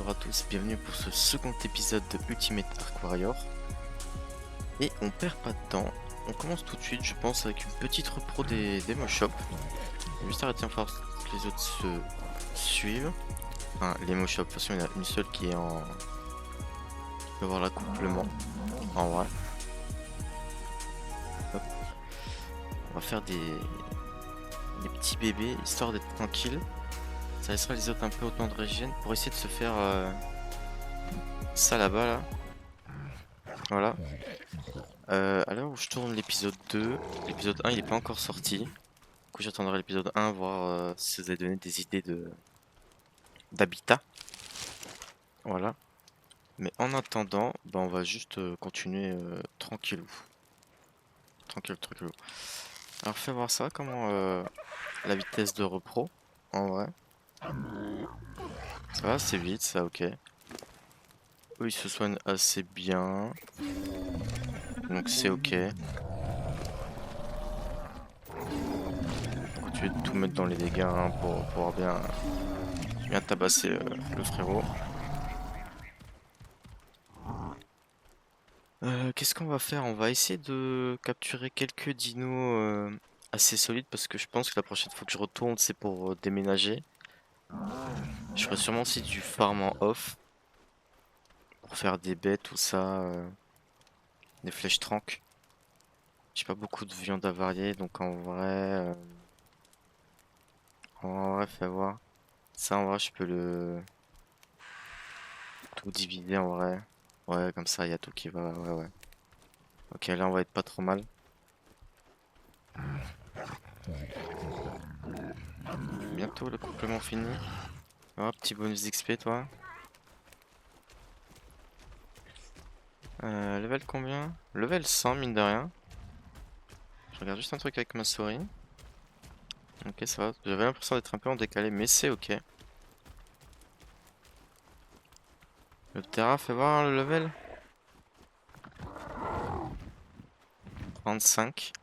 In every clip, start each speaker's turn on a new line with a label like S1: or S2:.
S1: bonjour à tous, bienvenue pour ce second épisode de Ultimate Arc Warrior. Et on perd pas de temps, on commence tout de suite je pense avec une petite repro des Moshop. On va juste arrêter en force que les autres se suivent. Enfin les Moshop, de toute façon il y en a une seule qui est en... On va voir l'accouplement en vrai. Hop. On va faire des petits bébés histoire d'être tranquille. Ça laissera les autres un peu autant de régène pour essayer de se faire ça là-bas là. Voilà. À l'heure où je tourne l'épisode 2, l'épisode 1 il est pas encore sorti. Du coup j'attendrai l'épisode 1 voir si vous avez donné des idées d'habitat. Voilà. Mais en attendant, bah, on va juste continuer tranquillou. Tranquillou. Alors fais voir ça, comment la vitesse de repro en vrai. Ça va, c'est vite ça, ok. Eux ils se soignent assez bien. Donc c'est ok. Faut continuer de tout mettre dans les dégâts hein, pour pouvoir bien tabasser le frérot. Qu'est-ce qu'on va faire? On va essayer de capturer quelques dinos assez solides parce que je pense que la prochaine fois que je retourne c'est pour déménager. Je ferai sûrement aussi du farm en off pour faire des baies, tout ça, des flèches tranques. J'ai pas beaucoup de viande à varier donc en vrai fais voir. Ça en vrai je peux le tout diviser en vrai. Ouais comme ça il y a tout qui va, ouais. Ok là on va être pas trop mal. Bientôt le complément fini. Oh, petit bonus d'XP toi. Level combien? Level 100 mine de rien. Je regarde juste un truc avec ma souris. Ok ça va, j'avais l'impression d'être un peu en décalé mais c'est ok. Le Terra fait voir le level. 35.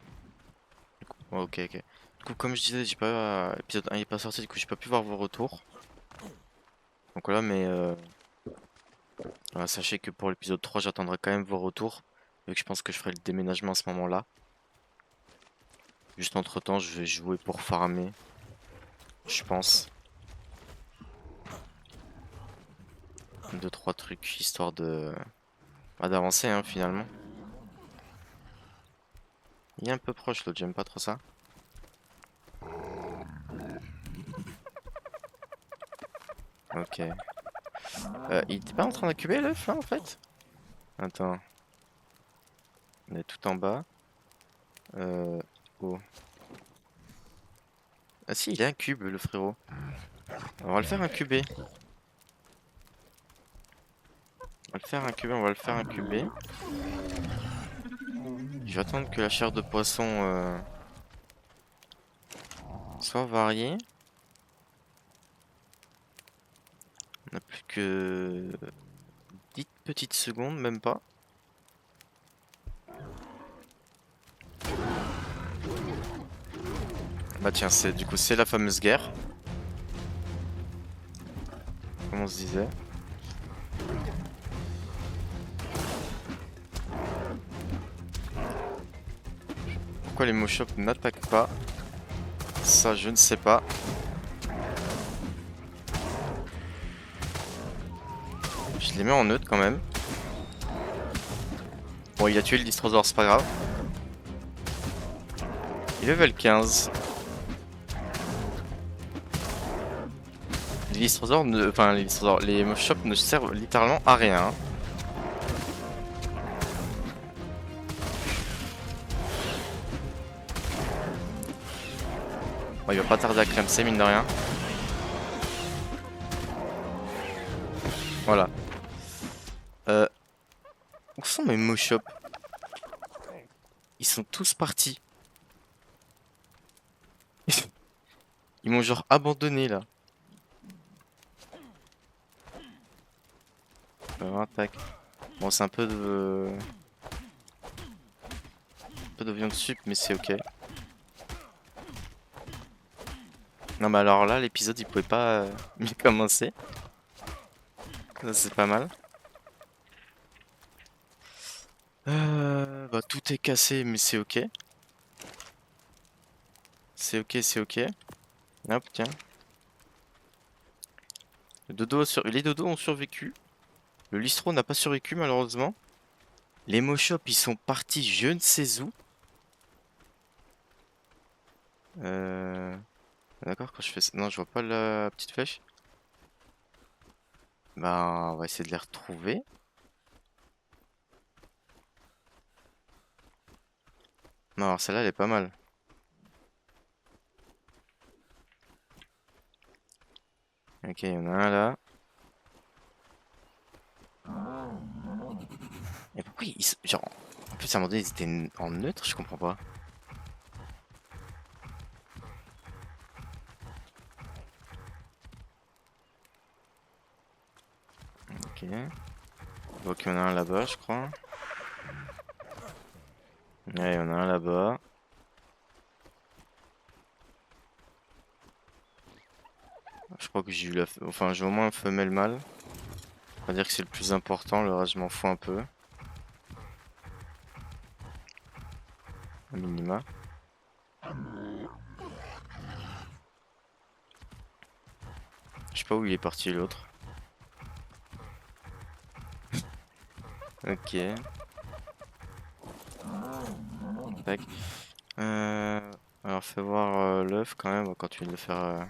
S1: Du coup, ouais, ok. Du coup comme je disais, j'ai pas... épisode 1 il est pas sorti, du coup j'ai pas pu voir vos retours. Donc voilà mais voilà, sachez que pour l'épisode 3 j'attendrai quand même vos retours. Vu que je pense que je ferai le déménagement à ce moment là. Juste entre temps je vais jouer pour farmer. Je pense. 2-3 trucs histoire de... Bah, d'avancer hein finalement. Il est un peu proche l'autre, j'aime pas trop ça. Ok. Il était pas en train d'incuber l'œuf là en fait? Attends. On est tout en bas. Oh. Ah si, il est un cube le frérot. On va le faire incuber. On va le faire incuber. Je vais attendre que la chair de poisson soit variée. On a plus que 10 petites secondes, même pas. Bah tiens, du coup c'est la fameuse guerre. Comme on se disait. Pourquoi les Moshop n'attaquent pas? Ça je ne sais pas. Je les mets en neutre quand même. Bon il a tué le Dystrosaure, c'est pas grave. Il est level 15. Les Dystrosaures ne... Enfin les Moshop ne servent littéralement à rien. Hein. Bon, il va pas tarder à clamser mine de rien. Voilà. Où sont mes Moshop? Ils sont tous partis. Ils m'ont genre abandonné là. Tac. Bon c'est un peu de viande sup mais c'est ok. Non mais alors là l'épisode il pouvait pas mieux commencer. Ça, c'est pas mal. Bah, tout est cassé, mais c'est ok. C'est ok, c'est ok. Hop, tiens. Les dodos ont survécu. Le listro n'a pas survécu, malheureusement. Les Moshop, ils sont partis je ne sais où. D'accord, quand je fais ça... Non, je vois pas la petite flèche. Bah, on va essayer de les retrouver. Non, alors celle-là, elle est pas mal. Ok, il y en a un là. Et pourquoi ils... Genre... En plus, à un moment donné, ils étaient en neutre, je comprends pas. Ok. Donc, il y en a un là-bas, je crois. Ouais, il y en a un là-bas. Je crois que j'ai eu la... Enfin, j'ai au moins un femelle mâle. On va dire que c'est le plus important, le reste, je m'en fous un peu. Un minima. Je sais pas où il est parti l'autre. Ok. Tac. Alors fais voir l'œuf quand même quand tu viens de le faire.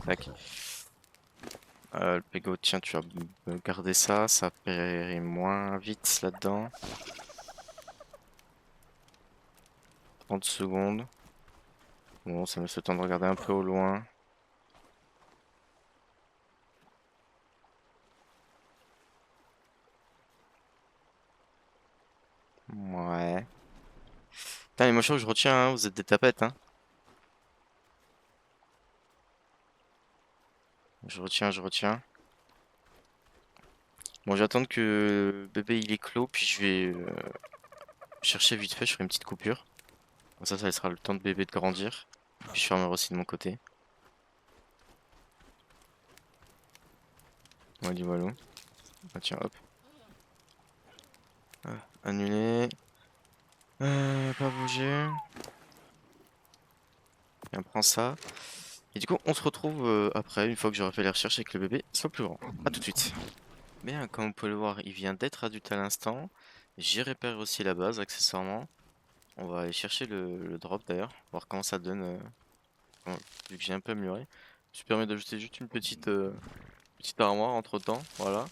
S1: Tac. Le Pego, tiens, tu vas me garder ça, ça périt moins vite là-dedans. 30 secondes. Bon, ça me laisse le temps de regarder un peu au loin. Ouais. Putain, les mochos, je retiens, hein, vous êtes des tapettes, hein. Je retiens, je retiens. Bon, j'attends que bébé il éclot, puis je vais chercher vite fait, je ferai une petite coupure. Comme ça laissera le temps de bébé de grandir. Puis je fermerai aussi de mon côté. Voilà, voilà. Ah, tiens, hop. Ah, annuler. Pas bouger. Et on prend ça. Et du coup, on se retrouve après, une fois que j'aurai fait les recherches et que le bébé soit plus grand. A tout de suite. Bien, comme vous pouvez le voir, il vient d'être adulte à l'instant. J'ai réparé aussi la base, accessoirement. On va aller chercher le drop d'ailleurs, voir comment ça donne, vu que j'ai un peu amélioré. Je me permets d'ajouter juste une petite armoire entre temps, voilà.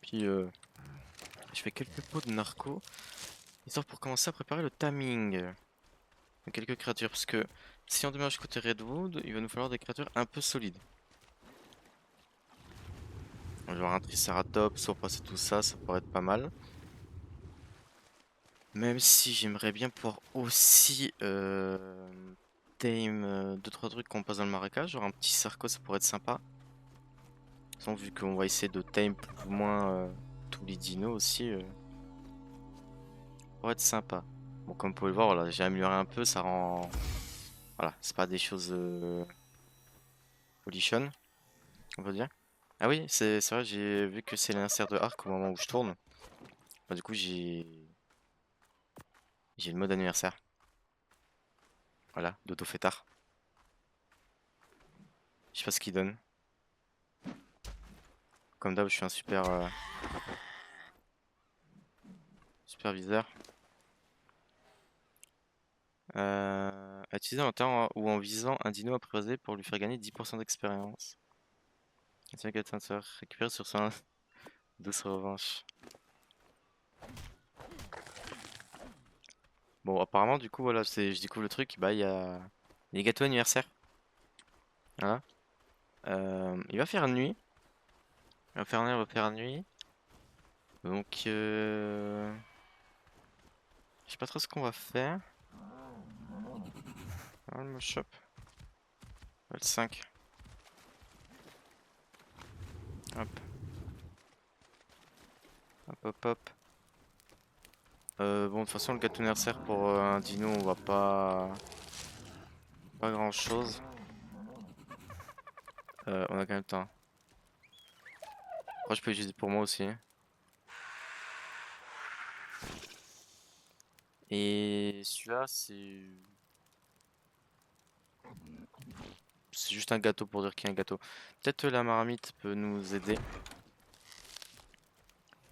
S1: Puis je fais quelques pots de narco, histoire pour commencer à préparer le timing de quelques créatures. Parce que si on démarre côté Redwood, il va nous falloir des créatures un peu solides. Genre un Triceratops, pour passer tout ça, ça pourrait être pas mal. Même si j'aimerais bien pouvoir aussi tame 2-3 trucs qu'on passe dans le marécage. Genre un petit Sarco, ça pourrait être sympa. De toute façon, vu qu'on va essayer de tame plus ou moins tous les dinos aussi, ça pourrait être sympa. Bon, comme vous pouvez le voir, voilà, j'ai amélioré un peu, ça rend... Voilà, c'est pas des choses folichonnes, on va dire. Ah oui, c'est vrai, j'ai vu que c'est l'insert de arc au moment où je tourne. Bah, du coup, j'ai le mode anniversaire. Voilà, Dodo Fêtard. Je sais pas ce qu'il donne. Comme d'hab, je suis un superviseur. À utiliser en temps ou en visant un dino apprivoisé pour lui faire gagner 10% d'expérience. Tiens, récupérer sur son douce revanche. Bon, apparemment, du coup, voilà, je découvre le truc. Bah, il y a les gâteaux anniversaires. Voilà. Il va faire nuit. Il va faire nuit. Donc, je sais pas trop ce qu'on va faire. Ah, le shop. Le 5. Hop. Hop, hop, hop. Bon, de toute façon, le gâteau anniversaire pour un dino, on va pas grand chose. On a quand même le temps. Après, je peux l'utiliser pour moi aussi. Et celui-là, c'est juste un gâteau pour dire qu'il y a un gâteau. Peut-être la marmite peut nous aider.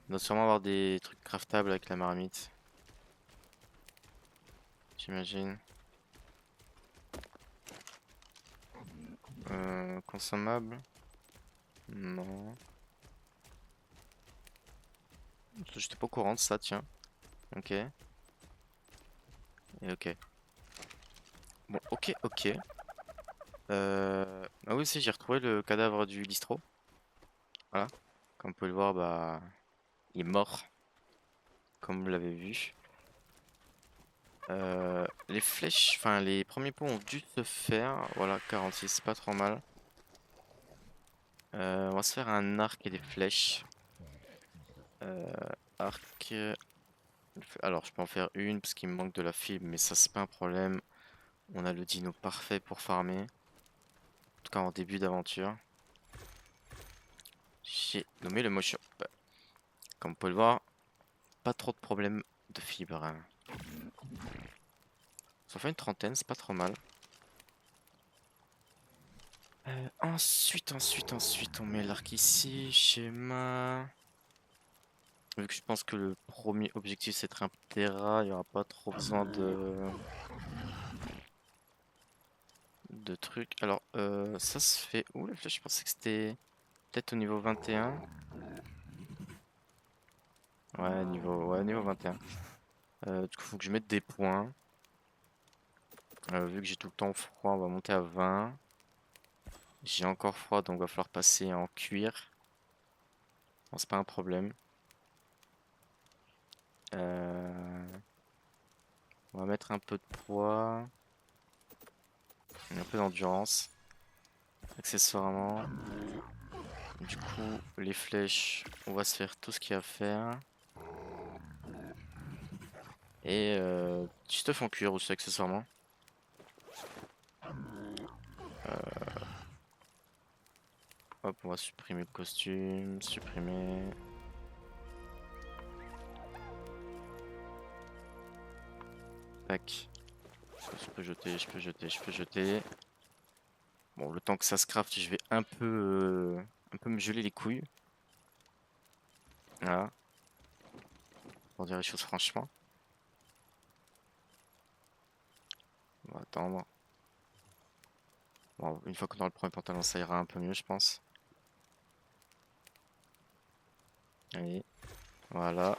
S1: On doit sûrement avoir des trucs craftables avec la marmite. J'imagine. Consommable? Non. J'étais pas au courant de ça, tiens. Ok. Et ok. Bon, ok, ok. Ah oui, si, j'ai retrouvé le cadavre du listro. Voilà. Comme vous pouvez le voir, bah, il est mort. Comme vous l'avez vu. Les flèches, enfin, les premiers pots ont dû se faire. Voilà, 46, c'est pas trop mal. On va se faire un arc et des flèches. Arc. Alors, je peux en faire une parce qu'il me manque de la fibre, mais ça, c'est pas un problème. On a le dino parfait pour farmer. En tout cas, en début d'aventure. J'ai nommé le motion. Bah, comme vous pouvez le voir, pas trop de problèmes de fibres, hein. Ça fait une trentaine, c'est pas trop mal. Ensuite, on met l'arc ici. Schéma. Vu que je pense que le premier objectif c'est être un Terra, il n'y aura pas trop besoin de trucs. Alors, ça se fait où les flèches? Je pensais que c'était peut-être au niveau 21. Ouais, niveau 21. Du coup, faut que je mette des points. Vu que j'ai tout le temps froid, on va monter à 20. J'ai encore froid, donc va falloir passer en cuir. Bon, c'est pas un problème. On va mettre un peu de poids. Un peu d'endurance. Accessoirement. Du coup, les flèches, on va se faire tout ce qu'il y a à faire. Et du stuff en cuir aussi, accessoirement. Hop, on va supprimer le costume, supprimer. Tac. Je peux jeter, je peux jeter, je peux jeter. Bon, le temps que ça se craft, je vais un peu me geler les couilles. Voilà. Pour dire les choses franchement. On va attendre. Bon, une fois qu'on aura le premier pantalon, ça ira un peu mieux, je pense. Allez, voilà.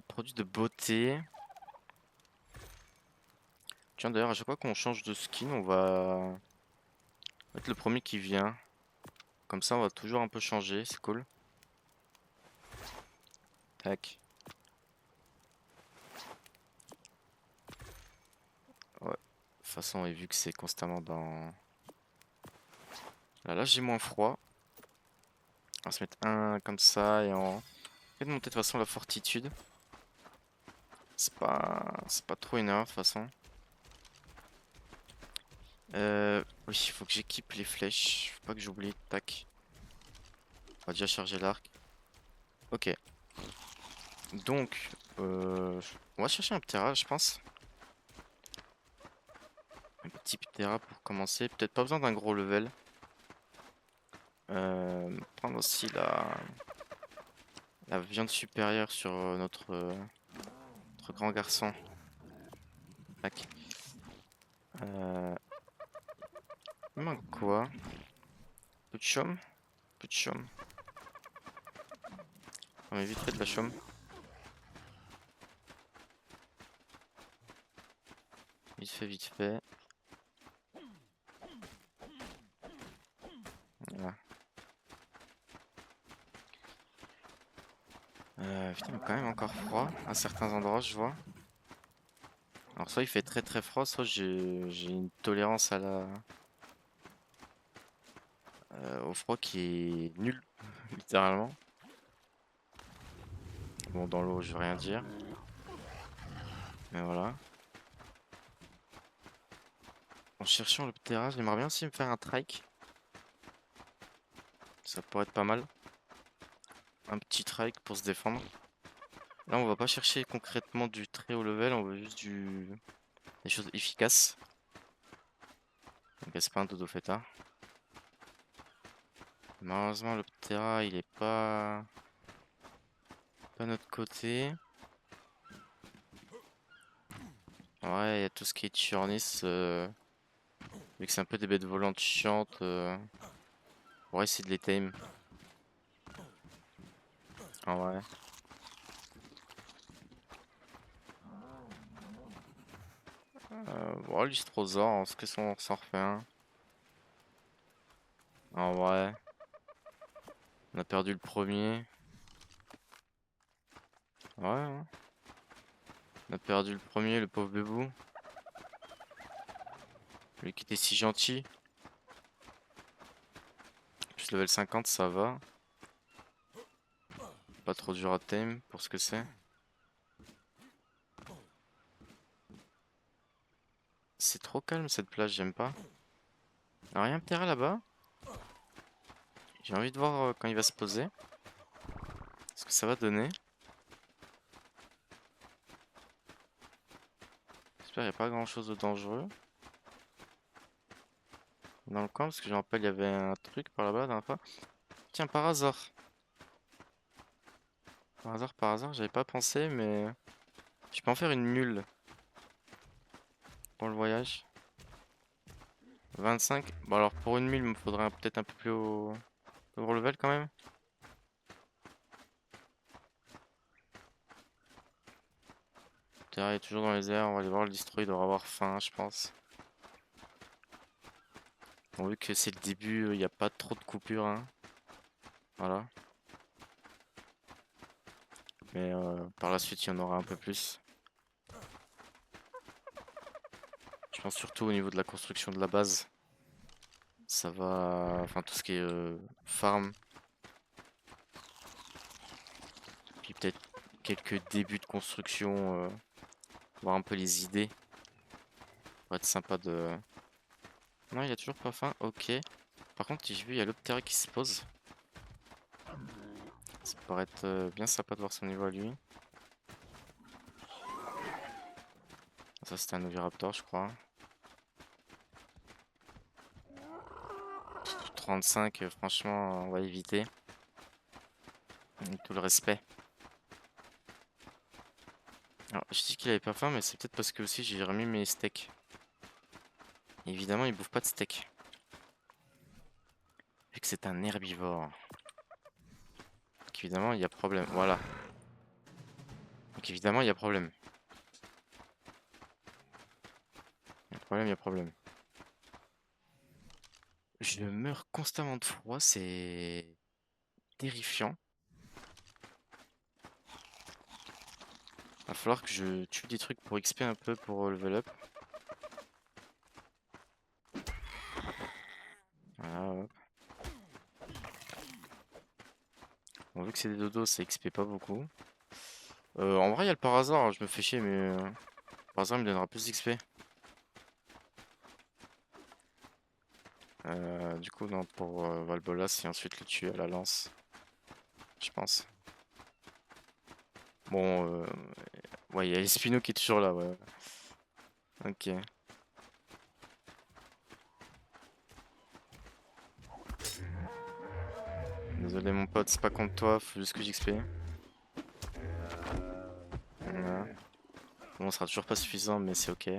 S1: Produit de beauté. Tiens, d'ailleurs, à chaque fois qu'on change de skin, on va mettre le premier qui vient. Comme ça, on va toujours un peu changer, c'est cool. Tac. Ouais. De toute façon, et vu que c'est constamment dans... Là, j'ai moins froid. On va se mettre un comme ça et on... Peut-être monter de toute façon la fortitude. C'est pas trop une erreur de toute façon. Oui, il faut que j'équipe les flèches. Faut pas que j'oublie. Tac. On va déjà charger l'arc. Ok. Donc, on va chercher un Ptera, je pense. Un petit Ptera pour commencer. Peut-être pas besoin d'un gros level. Prendre aussi la viande supérieure sur notre grand garçon. Tac. Il me manque quoi? Peu de chaume? Peu de chaume. On met vite fait de la chaume. Vite fait, vite fait. Voilà. Putain, il est quand même encore froid à certains endroits, je vois. Alors soit il fait très très froid, soit j'ai une tolérance à au froid qui est nul, littéralement. Bon, dans l'eau, je veux rien dire. Mais voilà. En cherchant le Ptera, j'aimerais bien aussi me faire un trike. Ça pourrait être pas mal. un petit trike pour se défendre. Là, on va pas chercher concrètement du très haut level, on veut juste des choses efficaces. Donc, c'est pas un dodo feta. Malheureusement, l'Optera, il est pas de notre côté. Ouais, il y a tout ce qui est Tchurnis, vu que c'est un peu des bêtes volantes chiantes, on va essayer de les tame. Ah ouais. Bon, l'Istrosaure, est-ce que on s'en refait un? En vrai, on a perdu le premier. Ouais, hein. On a perdu le premier, le pauvre bébou. Lui qui était si gentil. Plus level 50, ça va. Pas trop dur à tame pour ce que c'est. C'est trop calme cette plage, j'aime pas. Ah, rien Ptera là-bas. J'ai envie de voir quand il va se poser. Ce que ça va donner. J'espère qu'il n'y a pas grand chose de dangereux dans le coin, parce que je me rappelle il y avait un truc par là-bas la dernière fois. Tiens, par hasard. Par hasard, j'avais pas pensé, mais je peux en faire une mule pour le voyage. 25. Bon alors pour une mule, il me faudrait peut-être un peu plus haut level quand même. Terra est toujours dans les airs, on va aller voir le distro, il doit avoir faim, je pense. Bon, vu que c'est le début, il n'y a pas trop de coupures, hein. Voilà. Mais par la suite, il y en aura un peu plus. Je pense surtout au niveau de la construction de la base. Ça va... Enfin, tout ce qui est farm. Puis peut-être quelques débuts de construction. Voir un peu les idées. Ça va être sympa de... Non, il a toujours pas faim. Ok. Par contre, j'ai vu, il y a l'Optera qui se pose. Ça pourrait être bien sympa de voir son niveau à lui. Ça, c'était un Oviraptor, je crois. 35, franchement, on va éviter. Avec tout le respect. Alors, je dis qu'il avait pas faim, mais c'est peut-être parce que aussi j'ai remis mes steaks. Et évidemment, il bouffe pas de steak. Vu que c'est un herbivore. Donc évidemment, il y a problème. Voilà. Donc évidemment, il y a problème. Il y a problème, il y a problème. Je meurs constamment de froid, c'est terrifiant. Va falloir que je tue des trucs pour XP un peu pour level up. Voilà, hop. Bon, vu que c'est des dodos, ça XP pas beaucoup. En vrai, il y a le par hasard, je me fais chier, mais par hasard, il me donnera plus d'XP. Du coup, non, pour Valbolas, c'est ensuite le tuer à la lance. Je pense. Bon, ouais, il y a Espino qui est toujours là, ouais. Ok. Désolé, mon pote, c'est pas contre toi, faut juste que j'XP. Voilà. Bon, ce sera toujours pas suffisant, mais c'est ok.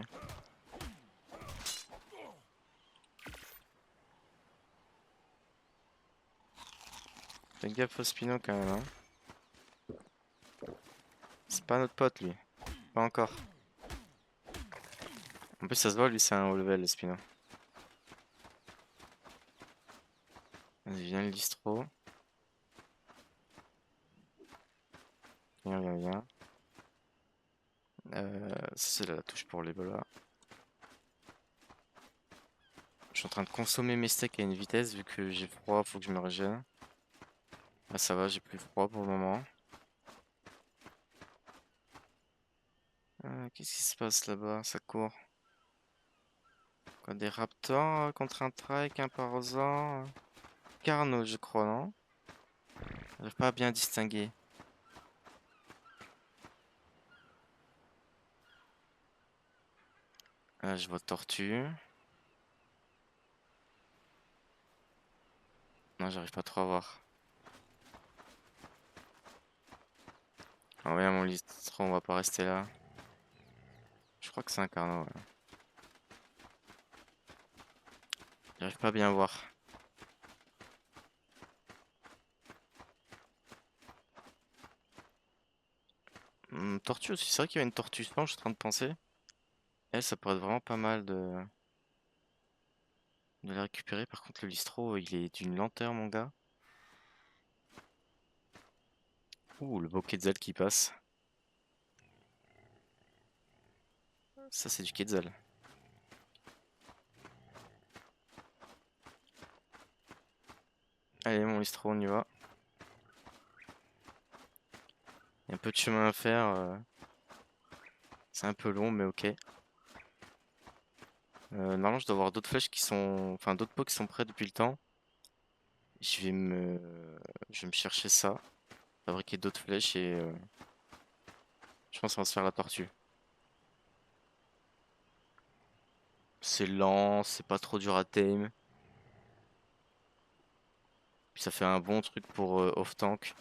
S1: Fais gaffe au Spino quand même, hein. C'est pas notre pote, lui. Pas encore. En plus, ça se voit, lui, c'est un haut level, le Spino. Vas-y, viens le distro. Viens, viens, viens. C'est la touche pour l'Ebola. Je suis en train de consommer mes steaks à une vitesse, vu que j'ai froid, faut que je me régène. Là, ça va, j'ai plus froid pour le moment. Qu'est-ce qui se passe là-bas? Ça court. Quoi, des raptors contre un trike, un parosaure? Carno, je crois, non? J'arrive pas à bien distinguer. Là, je vois tortue. Non, j'arrive pas trop à voir. Ah ouais, mon listron, on va pas rester là. Je crois que c'est un carnot, ouais. J'arrive pas à bien voir. Tortue aussi, c'est vrai qu'il y a une tortue blanche, je suis en train de penser. Elle, ça pourrait être vraiment pas mal de la récupérer. Par contre, le listro, il est d'une lenteur, mon gars. Ouh, le beau quetzal qui passe. Ça, c'est du quetzal. Allez, mon listro, on y va. Il y a un peu de chemin à faire. C'est un peu long, mais ok. Normalement, je dois avoir d'autres flèches qui sont... Enfin, d'autres pots qui sont prêts depuis le temps. Je vais me... Je vais me chercher ça. Fabriquer d'autres flèches et... Je pense qu'on va se faire la tortue. C'est lent, c'est pas trop dur à tame. Puis ça fait un bon truc pour off-tank.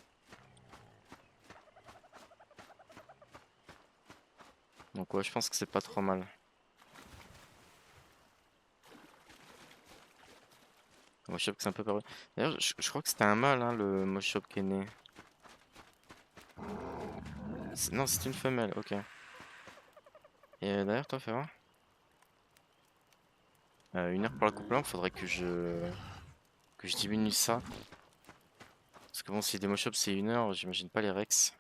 S1: Donc ouais, je pense que c'est pas trop mal. Moshop c'est un peu pareil. D'ailleurs, je crois que c'était un mâle, hein, le Moshop qui est né. Non, c'est une femelle, ok. Et d'ailleurs, toi, fais voir. 1 heure pour la coupe blanche, faudrait que je diminue ça. Parce que bon, si des Moshop c'est 1 heure, j'imagine pas les Rex.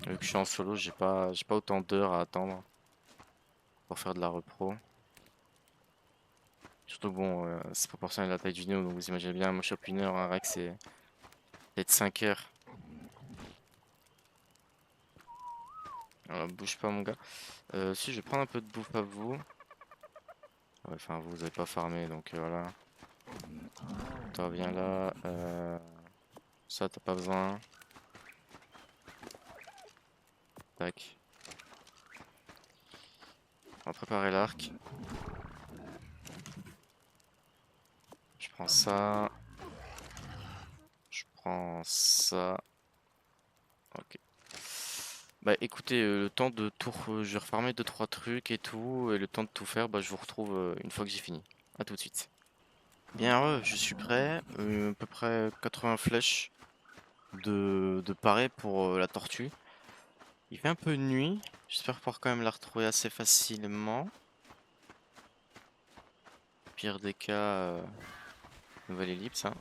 S1: Vu que je suis en solo, j'ai pas autant d'heures à attendre pour faire de la repro. Surtout que bon, c'est proportionnel à la taille du néo, donc vous imaginez bien un Moshop 1 heure, un Rex c'est peut-être 5 heures. Alors, bouge pas mon gars. Si je vais prendre un peu de bouffe à vous. Ouais, enfin vous avez pas farmé donc voilà. Toi viens là. Ça t'as pas besoin. Tac. On va préparer l'arc. Je prends ça. Je prends ça. Ok. Bah écoutez, le temps de tout... je vais refarmer 2-3 trucs et tout. Et le temps de tout faire, bah je vous retrouve une fois que j'ai fini. À tout de suite. Bien, je suis prêt. À peu près 80 flèches de parer pour la tortue. Il fait un peu de nuit. J'espère pouvoir quand même la retrouver assez facilement. Pire des cas, nouvelle ellipse, hein.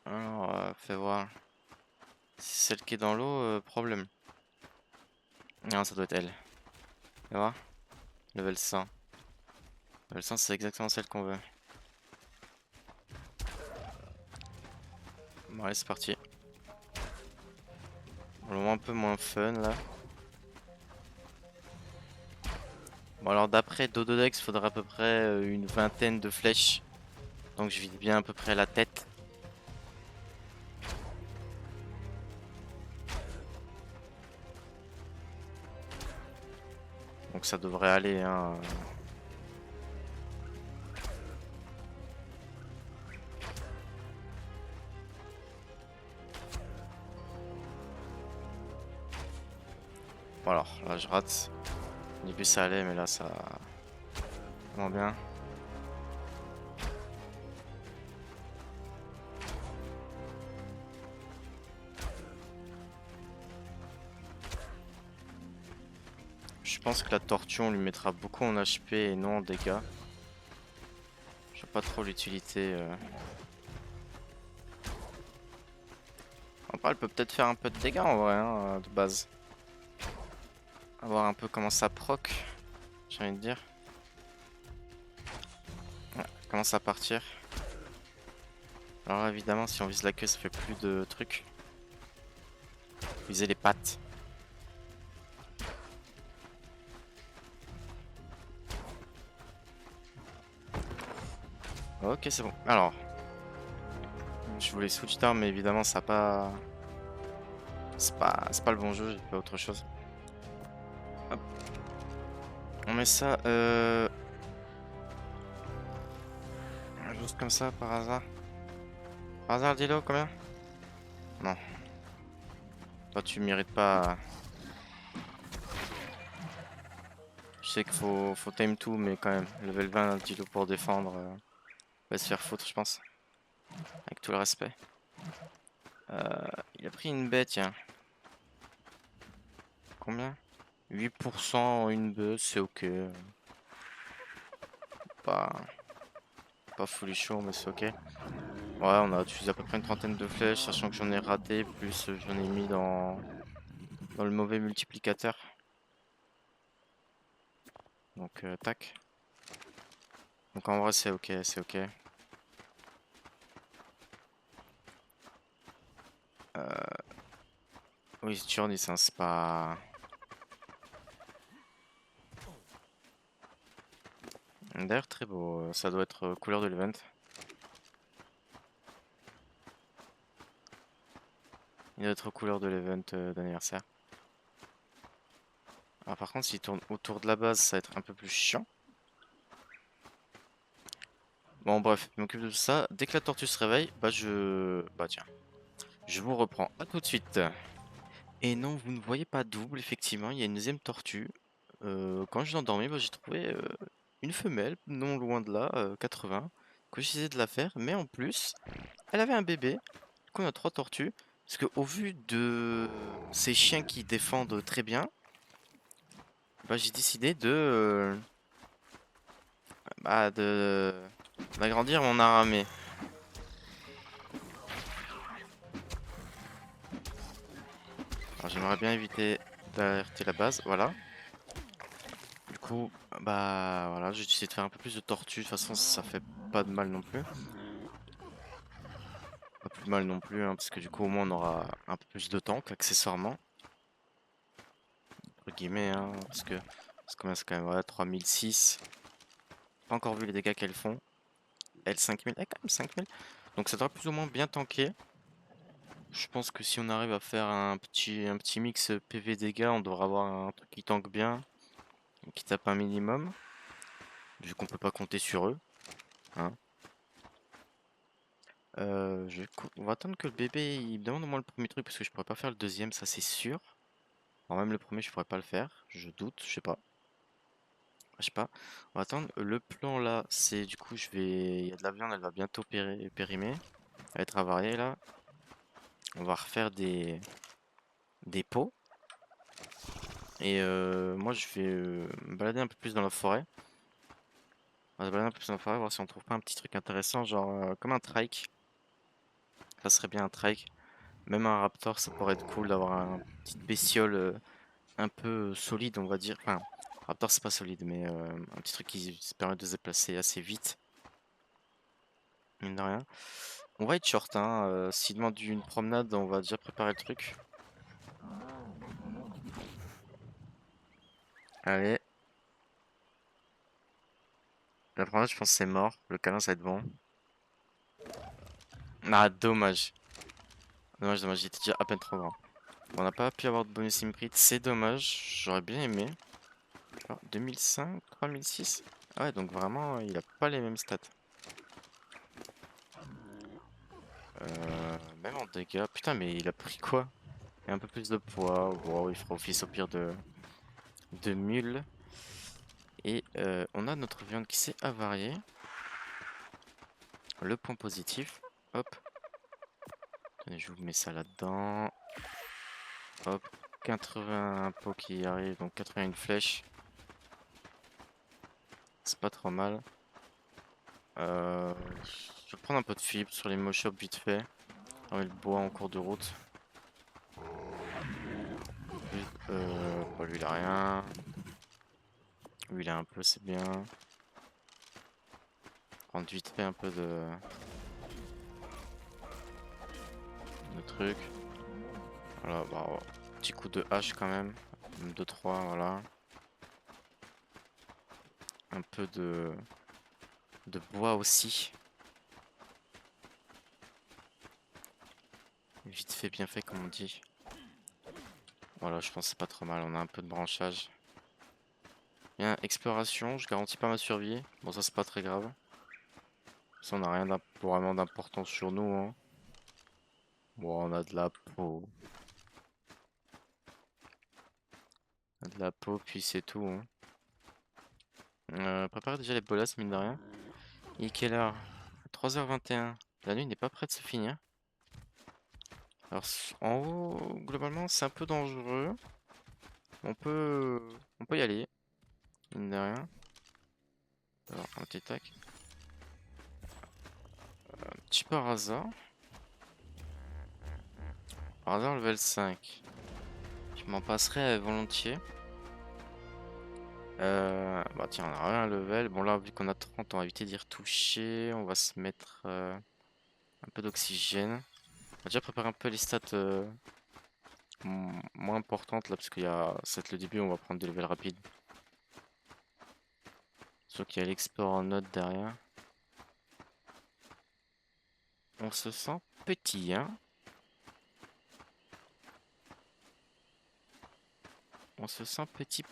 S1: Alors, fais voir. Si c'est celle qui est dans l'eau, problème. Non, ça doit être elle. Fais voir. Level 100. Level 100, c'est exactement celle qu'on veut. Bon, allez, c'est parti. Bon, le moment un peu moins fun là. Bon, alors d'après Dododex, il faudrait à peu près une vingtaine de flèches. Donc je vise bien à peu près la tête. Donc ça devrait aller, hein. Bon alors, là je rate. Au début ça allait, mais là ça... Vraiment bien. Je pense que la tortue, on lui mettra beaucoup en HP et non en dégâts. Je vois pas trop l'utilité. Après, elle peut peut-être faire un peu de dégâts en vrai, hein, de base. À voir un peu comment ça proc, j'ai envie de dire. Ouais, elle commence à partir. Alors là, évidemment, si on vise la queue, ça fait plus de trucs. Viser les pattes. Ok, c'est bon. Alors, je voulais switch d'arme, mais évidemment, ça a pas. C'est pas le bon jeu, j'ai fait autre chose. Hop. On met ça, juste comme ça, par hasard. Par hasard, dis-le, combien? Non. Toi, tu mérites pas. Je sais qu'il faut time tout, mais quand même, level 20, un dis-le pour défendre, va se faire foutre, je pense. Avec tout le respect. Il a pris une bête, tiens. Combien? 8% en une buzz, c'est ok. Pas, pas fully chaud, mais c'est ok. Ouais, on a utilisé à peu près une trentaine de flèches, sachant que j'en ai raté, plus j'en ai mis dans le mauvais multiplicateur. Donc, tac. Donc en vrai, c'est ok, c'est ok. Oui, c'est Turnus, hein, c'est pas... D'ailleurs, très beau, ça doit être couleur de l'event. Il doit être couleur de l'event d'anniversaire. Alors par contre, s'il tourne autour de la base, ça va être un peu plus chiant. Bon bref, je m'occupe de tout ça. Dès que la tortue se réveille, bah tiens, je vous reprends. À tout de suite. Et non, vous ne voyez pas double, effectivement, il y a une deuxième tortue. Quand je l'endormais, bah, j'ai trouvé une femelle, non loin de là, 80, que j'essayais de la faire, mais en plus, elle avait un bébé. Du coup, on a trois tortues. Parce que au vu de ces chiens qui défendent très bien, bah, j'ai décidé de d'agrandir mon armée. Alors j'aimerais bien éviter d'alerter la base, voilà. Du coup, bah voilà, j'ai décidé de faire un peu plus de tortues. De toute façon, ça fait pas de mal non plus. Pas plus mal non plus, hein, parce que du coup, au moins, on aura un peu plus de tank, accessoirement. Entre guillemets, hein, parce que c'est quand même, voilà, 3006. Pas encore vu les dégâts qu'elles font. Elles 5000, quand même 5000. Donc ça devrait plus ou moins bien tanker. Je pense que si on arrive à faire un petit mix PV dégâts, on devrait avoir un truc qui tank bien, qui tape un minimum, vu qu'on peut pas compter sur eux. Hein. On va attendre que le bébé il me demande au moins le premier truc parce que je pourrais pas faire le deuxième, ça c'est sûr. Alors même le premier je pourrais pas le faire, je doute, je sais pas. Je sais pas. On va attendre. Le plan là, c'est du coup je vais. Il y a de la viande, elle va bientôt périmer. Elle va être avariée là. On va refaire des pots. Et moi je vais me balader un peu plus dans la forêt. On va se balader un peu plus dans la forêt, voir si on trouve pas un petit truc intéressant, genre comme un trike. Ça serait bien un trike. Même un raptor, ça pourrait être cool d'avoir un petite bestiole un peu solide, on va dire. Enfin, raptor c'est pas solide, mais un petit truc qui se permet de se déplacer assez vite. Mine de rien. On va être short, hein. S'il demande une promenade, on va déjà préparer le truc. Allez. La promenade, je pense que c'est mort. Le câlin, ça va être bon. Ah, dommage. Dommage, dommage. Il était déjà à peine trop grand. On n'a pas pu avoir de bonus imprint. C'est dommage. J'aurais bien aimé. Alors, 2005, 3006. Ah ouais, donc vraiment, il a pas les mêmes stats. Même en dégâts. Putain, mais il a pris quoi? Et un peu plus de poids. Wow, il fera office au pire de mule. Et on a notre viande qui s'est avariée. Le point positif. Hop. Attendez, je vous mets ça là-dedans. Hop. 80 pots qui arrivent, donc 81 flèches. C'est pas trop mal. Je vais prendre un peu de fibre sur les mochops vite fait. On met le bois en cours de route. Bah, lui il a rien. Lui il a un peu, c'est bien. Prendre vite fait un peu de trucs. Voilà, bah, petit coup de hache quand même. 2-3, voilà. Un peu de bois aussi. Vite fait, bien fait, comme on dit. Voilà, je pense que c'est pas trop mal. On a un peu de branchage. Bien, exploration, je garantis pas ma survie. Bon, ça, c'est pas très grave. Ça, on a rien vraiment d'important sur nous, hein. Bon, on a de la peau. On a de la peau, puis c'est tout, hein. Préparez déjà les bolas, mine de rien. Il est quelle heure? 3h21. La nuit n'est pas près de se finir. Alors, en haut, globalement, c'est un peu dangereux. On peut, on peut y aller, mine de rien. Alors, un petit tac. Petit par hasard. Par hasard, level 5. Je m'en passerais volontiers. Bah tiens, on a rien à level. Bon là, vu qu'on a 30, on va éviter d'y retoucher. On va se mettre un peu d'oxygène. On va déjà préparer un peu les stats moins importantes là, parce qu'il y a... C'est le début, on va prendre des levels rapides. Sauf qu'il y a l'export en note derrière. On se sent petit, hein. On se sent petit.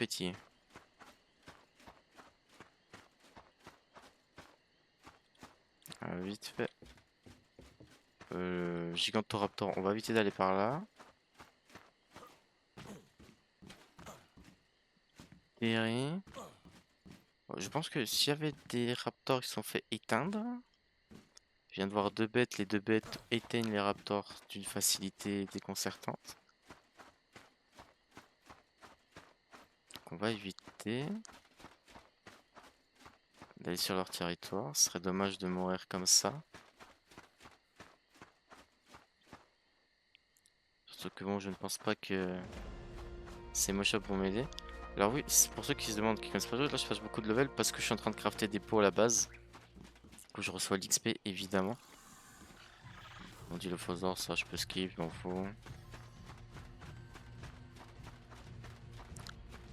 S1: Vite fait. Gigantoraptor, on va éviter d'aller par là. Terry. Je pense que s'il y avait des raptors qui se sont fait éteindre. Je viens de voir deux bêtes. Les deux bêtes éteignent les raptors d'une facilité déconcertante. Donc on va éviter d'aller sur leur territoire. Ce serait dommage de mourir comme ça. Surtout que bon, je ne pense pas que ces mochops vont m'aider. Alors oui, c'est pour ceux qui se demandent qui connaissent pas jouer, là je passe beaucoup de level parce que je suis en train de crafter des pots à la base. Du coup je reçois l'XP évidemment. On dit le phosphore, ça je peux skip, il m'en faut.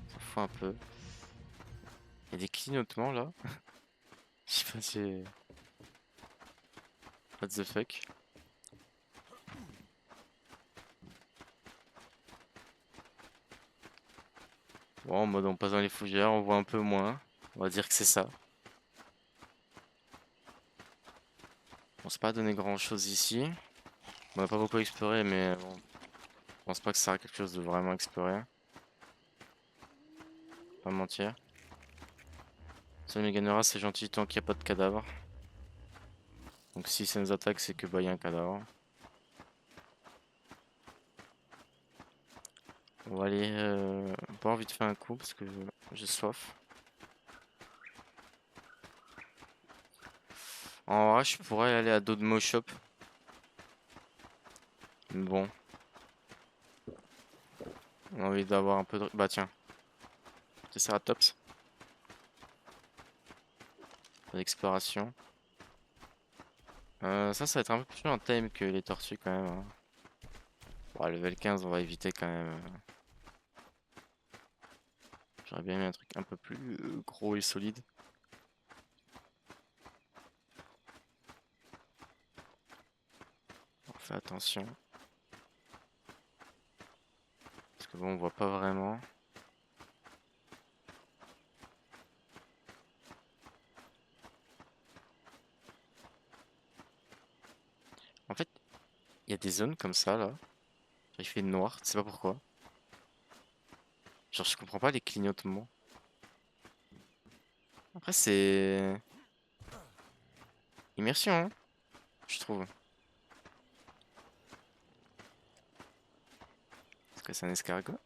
S1: Ça fout un peu. Il y a des clignotements là. Je sais pas si... What the fuck. Bon, en mode on passe dans les fougères, on voit un peu moins. On va dire que c'est ça. On s'est pas donné grand chose ici. On n'a pas beaucoup exploré, mais bon, je pense pas que ça sert à quelque chose de vraiment explorer. Pas mentir. Ça nous gagnera, c'est gentil tant qu'il n'y a pas de cadavre. Donc si ça nous attaque, c'est que bah y a un cadavre. On va aller boire vite fait un coup parce que j'ai soif. En vrai, je pourrais aller à Dodemo Shop. Mais bon. On a envie d'avoir un peu de... Bah tiens. Triceratops. Pas d'exploration. Ça va être un peu plus en time que les tortues quand même, hein. Bon, level 15, on va éviter quand même. J'aurais bien aimé un truc un peu plus gros et solide. On fait attention. Parce que bon, on voit pas vraiment. En fait, il y a des zones comme ça là. Il fait noir, tu sais pas pourquoi. Genre, je comprends pas les clignotements. Après, c'est immersion, hein, je trouve. Est-ce que c'est un escargot?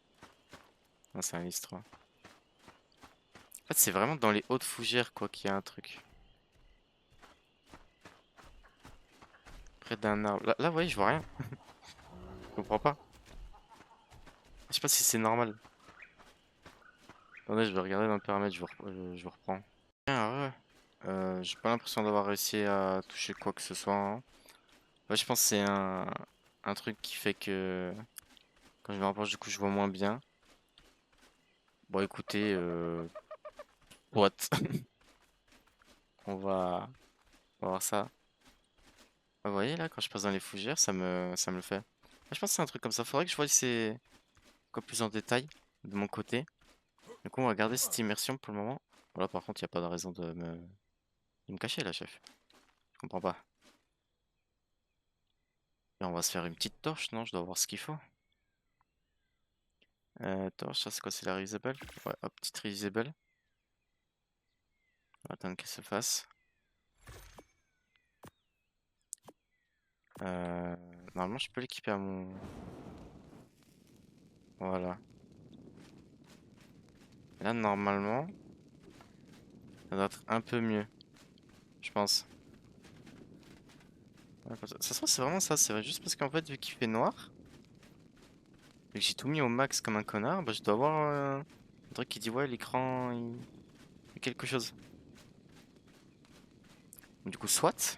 S1: Non, c'est un listro. En fait, c'est vraiment dans les hautes fougères quoi qu'il y a un truc. Près d'un arbre. Là, vous voyez, je vois rien. Je comprends pas. Je sais pas si c'est normal. Attendez, je vais regarder dans le paramètre, je vous reprends. Ah ouais. J'ai pas l'impression d'avoir réussi à toucher quoi que ce soit, hein. Ouais, je pense que c'est un truc qui fait que quand je me rapproche, du coup, je vois moins bien. Bon, écoutez, what? On va voir ça. Ah, vous voyez là, quand je passe dans les fougères, ça me le fait. Je pense que c'est un truc comme ça. Faudrait que je voie c'est quoi plus en détail de mon côté. Du coup, on va garder cette immersion pour le moment. Voilà, par contre, il n'y a pas de raison de me cacher là, chef. Je comprends pas. Et on va se faire une petite torche, non? Je dois voir ce qu'il faut. Torche, ça c'est quoi? C'est la reusable? Ouais, hop, petite reusable. On va attendre qu'elle se fasse. Euh, Normalement, je peux l'équiper à mon... Voilà. Là, normalement, ça doit être un peu mieux, je pense. Ouais, ça se trouve, c'est vraiment ça. C'est vrai, juste parce qu'en fait, vu qu'il fait noir, et que j'ai tout mis au max comme un connard, bah, je dois avoir un truc qui dit ouais, l'écran, il y a quelque chose. Du coup, soit.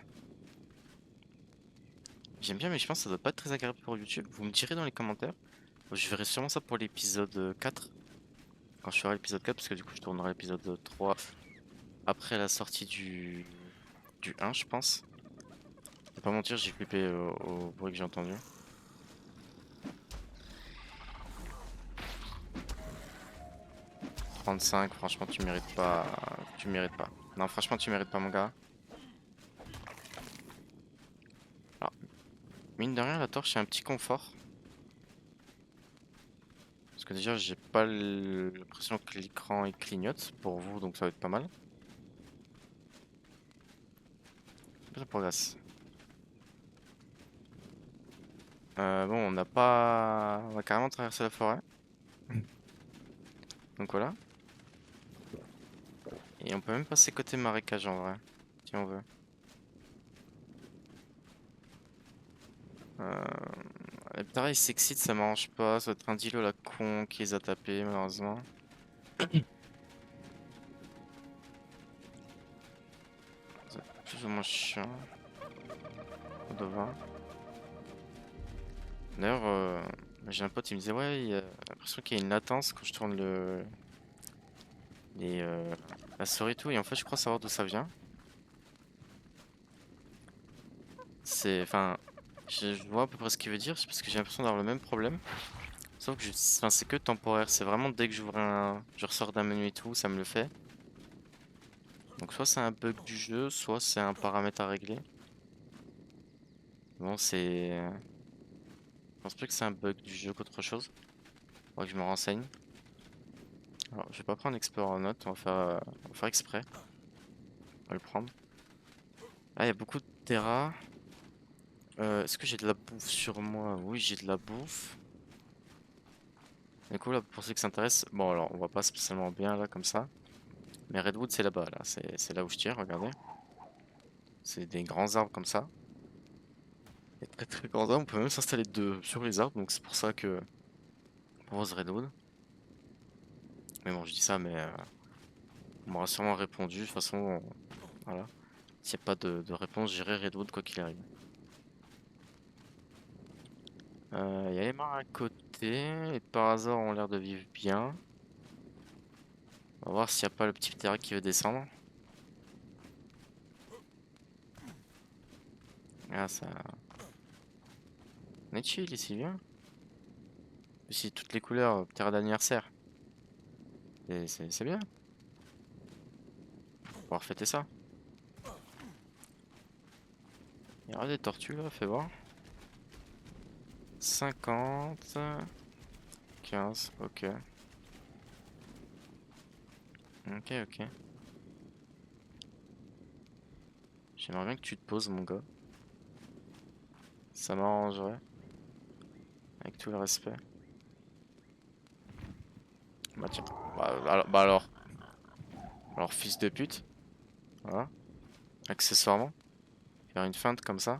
S1: J'aime bien, mais je pense que ça doit pas être très agréable pour YouTube. Vous me direz dans les commentaires. Je verrai sûrement ça pour l'épisode 4. Quand je ferai l'épisode 4, parce que du coup, je tournerai l'épisode 3 après la sortie du 1, je pense. Je vais pas mentir, j'ai flippé au bruit que j'ai entendu. 35, franchement, tu mérites pas. Tu mérites pas. Non, franchement, tu mérites pas, mon gars. Alors, mine de rien, la torche, c'est un petit confort. Parce que déjà, j'ai pas l'impression que l'écran il clignote pour vous, donc ça va être pas mal. Ça progresse. Bon, on n'a pas. On va carrément traverser la forêt. Donc voilà. Et on peut même passer côté marécage en vrai, si on veut. Euh... Les Ptara ils s'excitent, ça m'arrange pas. Ça doit être un Dilo la con qui les a tapés, malheureusement. C'est plus ou moins chiant. On devant. D'ailleurs, j'ai un pote, il me disait, ouais, il y a l'impression qu'il y a une latence quand je tourne les, la souris et tout. Et en fait, je crois savoir d'où ça vient. C'est, enfin, je vois à peu près ce qu'il veut dire, c'est parce que j'ai l'impression d'avoir le même problème. Sauf que enfin, c'est que temporaire. C'est vraiment dès que je ressors d'un menu et tout, ça me le fait. Donc soit c'est un bug du jeu, soit c'est un paramètre à régler. Bon, c'est... Je pense plus que c'est un bug du jeu qu'autre chose. Faudrait que je me renseigne. Alors, je vais pas prendre Explorer Note, on va faire exprès. On va le prendre. Ah, il y a beaucoup de Terra. Est-ce que j'ai de la bouffe sur moi? Oui, j'ai de la bouffe. Du coup, là, pour ceux qui s'intéressent, bon, alors, on va pas spécialement bien là, comme ça. Mais Redwood, c'est là-bas, là. C'est là où je tire, regardez. C'est des grands arbres comme ça. Des très très grands arbres. On peut même s'installer deux sur les arbres, donc c'est pour ça que on propose Redwood. Mais bon, je dis ça, mais on m'aura sûrement répondu. De toute façon, voilà. S'il n'y a pas de réponse, j'irai Redwood quoi qu'il arrive. Il y a les mares à côté, et par hasard ont l'air de vivre bien. On va voir s'il n'y a pas le petit terrain qui veut descendre. Ah, ça. On est chill ici, viens. Ici, toutes les couleurs, terrain d'anniversaire. C'est bien. On va pouvoir fêter ça. Il y aura des tortues là, fais voir. 50. 15, ok. Ok, ok. J'aimerais bien que tu te poses, mon gars. Ça m'arrangerait. Avec tout le respect. Bah tiens. Alors, fils de pute. Voilà. Accessoirement. Faire une feinte comme ça.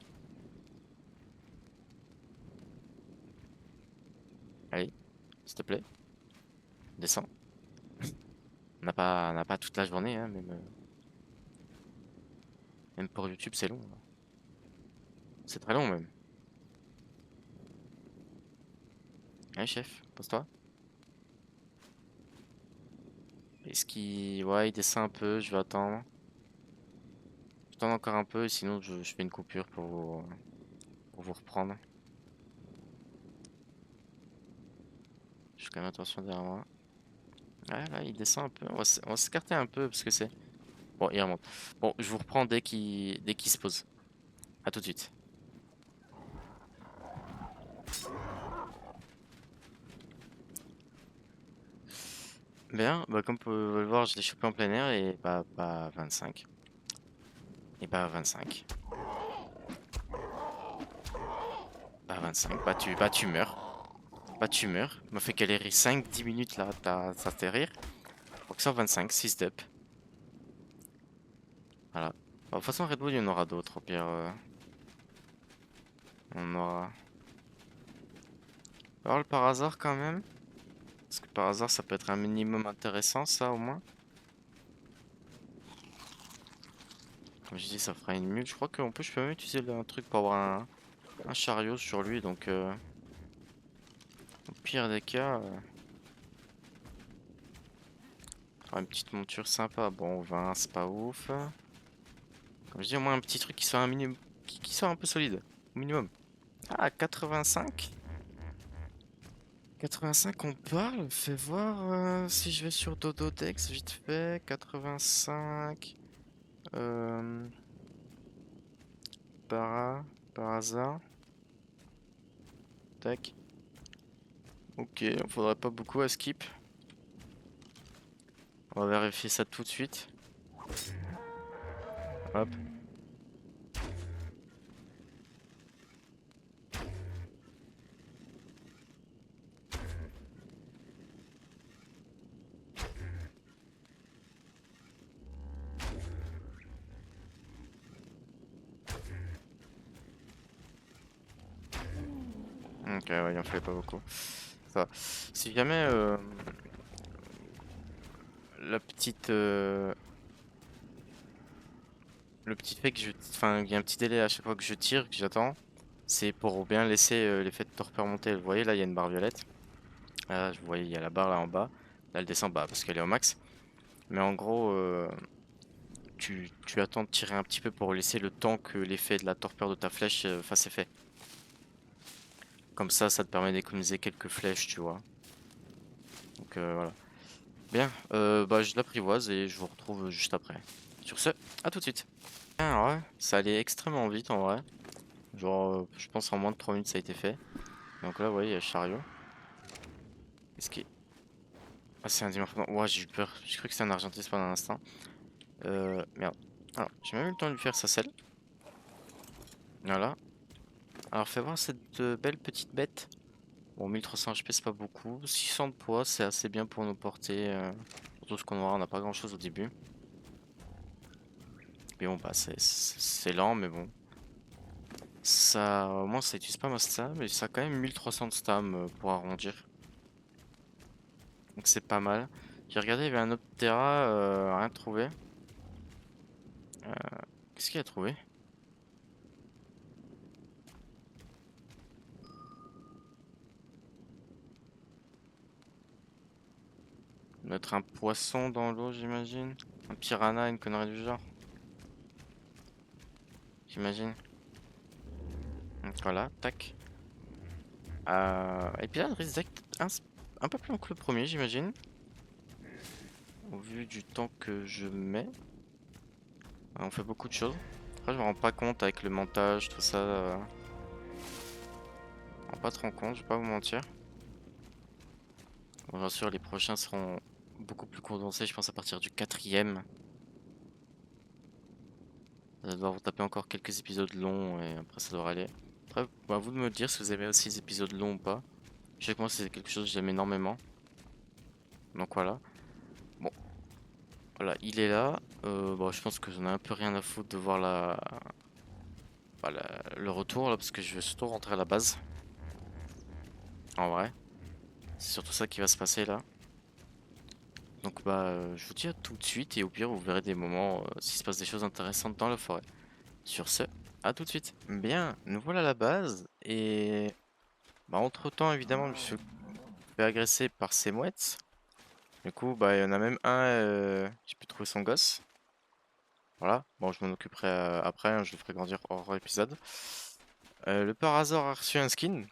S1: Allez, s'il te plaît. Descends. On n'a pas toute la journée, hein, même pour YouTube, c'est long. C'est très long, même. Allez, chef, pose-toi. Est-ce qu'il... Ouais, il descend un peu, je vais attendre. J'attends encore un peu, et sinon je fais une coupure pour vous reprendre. Je fais quand même attention derrière moi. Ouais, là, il descend un peu. On va s'écarter un peu parce que c'est. Bon, il remonte. Bon, je vous reprends dès qu'il se pose. À tout de suite. Bien, bah, comme vous pouvez le voir, je l'ai chopé en plein air et bah, 25. Et bah, 25. Bah, 25. Bah, tu meurs. Bah, tu meurs. Il m'a fait galérer 5-10 minutes là à t'atterrir. Donc 125, 6 d'up. Voilà. Bah, de toute façon, Red Bull, il y en aura d'autres. Au pire, on aura. Alors, le par hasard quand même. Parce que par hasard, ça peut être un minimum intéressant, ça au moins. Comme je dis, ça fera une mule. Je crois que je peux même utiliser un truc pour avoir un chariot sur lui. Donc, au pire des cas, une petite monture sympa. Bon, 20, c'est pas ouf. Comme je dis, au moins un petit truc qui soit un minimum, qui soit un peu solide. Au minimum. Ah, 85? 85, on parle. Fais voir si je vais sur Dododex vite fait. 85. Euh, par hasard. Tac. Ok, faudrait pas beaucoup à skip. On va vérifier ça tout de suite. Hop. Ok, ouais, il en fallait pas beaucoup. Ça va. Si jamais la petite, le petit fait que enfin, il y a un petit délai à chaque fois que je tire, que j'attends, c'est pour bien laisser l'effet de torpeur monter. Vous voyez là, il y a une barre violette. Là, vous voyez, il y a la barre là en bas. Là, elle descend bas parce qu'elle est au max. Mais en gros, tu attends de tirer un petit peu pour laisser le temps que l'effet de la torpeur de ta flèche fasse effet. Comme ça te permet d'économiser quelques flèches, tu vois. Donc voilà. Bien, bah je l'apprivoise et je vous retrouve juste après. Sur ce, à tout de suite. Bien, ouais, ça allait extrêmement vite en vrai. Genre, je pense en moins de 3 minutes ça a été fait. Donc là, vous voyez, il y a le chariot. Qu'est-ce qui est... Ah, c'est un dimorphodon. Ouah, j'ai eu peur. J'ai cru que c'était un argentis pendant un instant. Merde. Alors, j'ai même eu le temps de lui faire sa selle. Voilà. Alors, fais voir cette belle petite bête. Bon, 1300 HP, c'est pas beaucoup. 600 de poids, c'est assez bien pour nous porter. Surtout ce qu'on aura, on n'a pas grand chose au début. Mais bon, bah, c'est lent, mais bon. Ça, au moins, ça utilise pas ma stam, mais ça a quand même 1300 de stam pour arrondir. Donc, c'est pas mal. J'ai regardé, il y avait un Optera, rien trouvé. Qu'est-ce qu'il a trouvé? Mettre un poisson dans l'eau, j'imagine. Un piranha, une connerie du genre. J'imagine. Donc voilà, tac. Épisode risque d'être un peu plus long que le premier, j'imagine. Au vu du temps que je mets. On fait beaucoup de choses. Après, je me rends pas compte avec le montage, tout ça. Je me rends pas trop compte, je vais pas vous mentir. Bon, bien sûr, les prochains seront beaucoup plus condensés, je pense à partir du quatrième. Vous allez devoir vous taper encore quelques épisodes longs et après ça devrait aller. Après, à vous de me dire si vous aimez aussi les épisodes longs ou pas. Je sais que moi c'est quelque chose que j'aime énormément. Donc voilà. Bon, voilà, il est là. Bon, je pense que j'en ai un peu rien à foutre de voir le retour là parce que je vais surtout rentrer à la base. En vrai. C'est surtout ça qui va se passer là. Donc bah je vous dis à tout de suite et au pire vous verrez des moments s'il se passe des choses intéressantes dans la forêt. Sur ce, à tout de suite. Bien, nous voilà à la base et bah entre-temps évidemment je me suis fait agresser par ces mouettes. Du coup bah il y en a même un, j'ai pu trouver son gosse. Voilà, bon je m'en occuperai après, hein, je le ferai grandir hors épisode. Le par hasard a reçu un skin.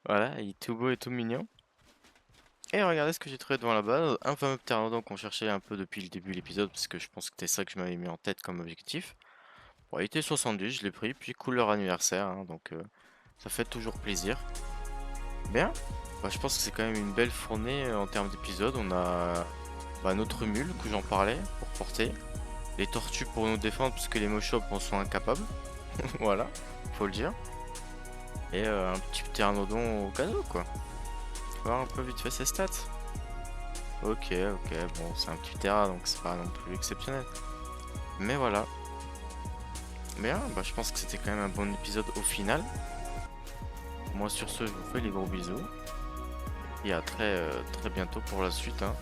S1: Voilà, il est tout beau et tout mignon. Et regardez ce que j'ai trouvé devant la base, un fameux pteranodon qu'on cherchait un peu depuis le début de l'épisode, parce que je pense que c'était ça que je m'avais mis en tête comme objectif. Bon, il était 70, je l'ai pris, puis couleur anniversaire, hein, donc ça fait toujours plaisir. Bien, bah, je pense que c'est quand même une belle fournée en termes d'épisodes. On a notre mule que j'en parlais pour porter, les tortues pour nous défendre parce que les mochops en sont incapables, voilà, faut le dire. Et un petit pteranodon au cadeau quoi. Faut voir un peu vite fait ses stats. Ok, bon c'est un petit terra donc c'est pas non plus exceptionnel. Mais voilà. Bien, bah je pense que c'était quand même un bon épisode au final. Moi sur ce je vous fais les gros bisous. Et à très bientôt pour la suite, hein.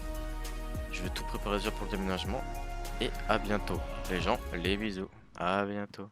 S1: Je vais tout préparer déjà pour le déménagement. Et à bientôt. Les gens, les bisous. À bientôt.